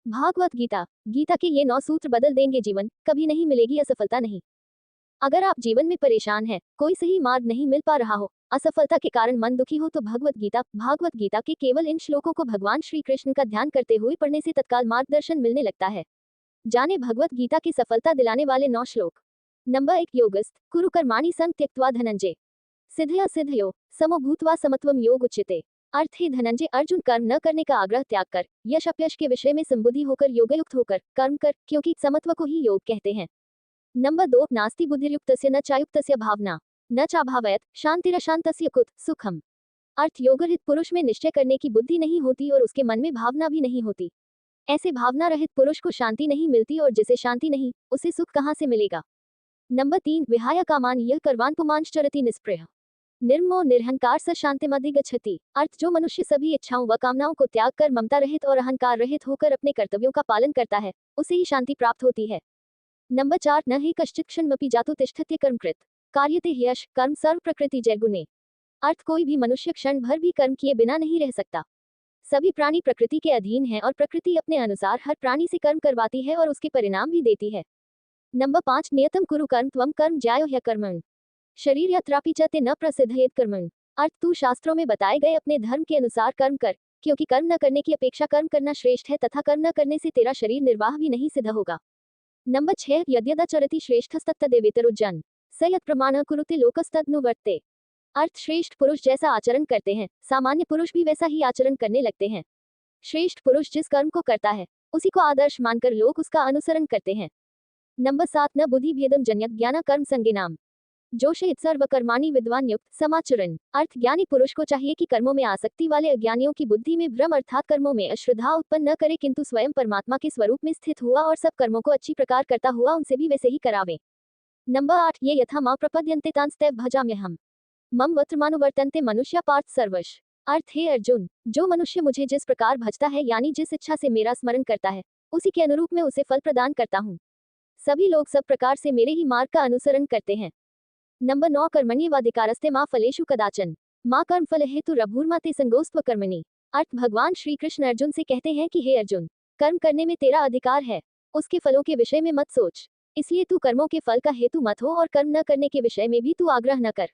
भागवत गीता। गीता के ये 9 सूत्र बदल देंगे जीवन, कभी नहीं मिलेगी असफलता नहीं। अगर आप जीवन में परेशान हैं, कोई सही मार्ग नहीं मिल पा रहा हो, असफलता के कारण मन दुखी हो तो भागवत गीता के केवल इन श्लोकों को भगवान श्री कृष्ण का ध्यान करते हुए पढ़ने से तत्काल मार्गदर्शन मिलने लगता है। जाने भगवत गीता की सफलता दिलाने वाले 9 श्लोक। नंबर 1 योगस्थ कुरु कर्माणि संग त्यक्त्वा धनंजय सिद्धया सिद्धयो समो भूत्वा समत्वम योग उच्यते। अर्थ है धनंजय अर्जुन, कर्म न करने का आग्रह त्याग कर, यश अपयश के विषय में संबुद्धि होकर योगयुक्त होकर कर्म कर, क्योंकि समत्व को ही योग कहते हैं। नंबर 2 नास्ति बुद्धिर्युक्तस्य न चायुक्तस्य भावना न चाभावयत शांतिरशांतस्य कुत सुखम। अर्थ योगरहित पुरुष में निश्चय करने की बुद्धि नहीं होती और उसके मन में भावना भी नहीं होती। ऐसे भावना रहित पुरुष को शांति नहीं मिलती और जिसे शांति नहीं, उसे सुख कहाँ से मिलेगा। नंबर 3 विहाय कामान यह कर्वान पुमांश्चरति निस्पृह निर्मो निरहंकार स शांतिमधिगच्छति। अर्थ जो मनुष्य सभी इच्छाओं व कामनाओं को त्याग कर ममता रहित और अहंकार रहित होकर अपने कर्तव्यों का पालन करता है, उसे ही शांति प्राप्त होती है। नंबर 4 न ही कश्चित् क्षणमपि जातु तिष्ठत्य कर्मकृत कार्यते ह्यश कर्म सर्व प्रकृति जयगुणे। अर्थ कोई भी मनुष्य क्षण भर भी कर्म किए बिना नहीं रह सकता। सभी प्राणी प्रकृति के अधीन है और प्रकृति अपने अनुसार हर प्राणी से कर्म करवाती है और उसके परिणाम भी देती है। नंबर 5 नियतम कुरु कर्म त्वम कर्म ज्यायो ह्यकर्मण शरीर यत्रापि च ते न प्रसिद्धयेत कर्मण। अर्थ तू शास्त्रों में बताए गए अपने धर्म के अनुसार कर्म कर, क्योंकि कर्म न करने की अपेक्षा कर्म करना श्रेष्ठ है तथा कर्म न करने से तेरा शरीर निर्वाह भी नहीं सिद्ध होगा। नंबर 6 यद्यदाचरति श्रेष्ठस्तत्तदेवेतरुज्जन स यत् प्रमाणः कुरुते लोकस्तदनुवर्ते। अर्थ श्रेष्ठ पुरुष जैसा आचरण करते हैं, सामान्य पुरुष भी वैसा ही आचरण करने लगते हैं। श्रेष्ठ पुरुष जिस कर्म को करता है, उसी को आदर्श मानकर लोग उसका अनुसरण करते हैं। नंबर 7 न बुद्धि भेदम जन्यत ज्ञान कर्म संज्ञानाम जोशयित सर्व कर्माणि विद्वान युक्त समाचरण। अर्थ ज्ञानी पुरुष को चाहिए कि कर्मों में आसक्ति वाले अज्ञानियों की बुद्धि में भ्रम अर्थात कर्मों में अश्रद्धा उत्पन्न न करे, किंतु स्वयं परमात्मा के स्वरूप में स्थित हुआ और सब कर्मों को अच्छी प्रकार करता हुआ उनसे भी वैसे ही करावे। नंबर 8 ये यथा मां प्रपद्यन्ते तांस्तैव भजाम्यहम् मम वर्तमानुवर्तन्ते मनुष्य पार्थ सर्वश। अर्थ हे अर्जुन, जो मनुष्य मुझे जिस प्रकार भजता है यानी जिस इच्छा से मेरा स्मरण करता है, उसी के अनुरूप मैं उसे फल प्रदान करता हूँ। सभी लोग सब प्रकार से मेरे ही मार्ग का अनुसरण करते हैं। नंबर 9 कर्मण्येवाधिकारस्ते मां फलेषु कदाचन मां कर्म फल हेतु रभूर्मा ते संगोस्त्व कर्मणि। अर्थ भगवान श्री कृष्ण अर्जुन से कहते हैं कि हे अर्जुन, कर्म करने में तेरा अधिकार है, उसके फलों के विषय में मत सोच, इसलिए तू कर्मों के फल का हेतु मत हो और कर्म न करने के विषय में भी तू आग्रह न कर।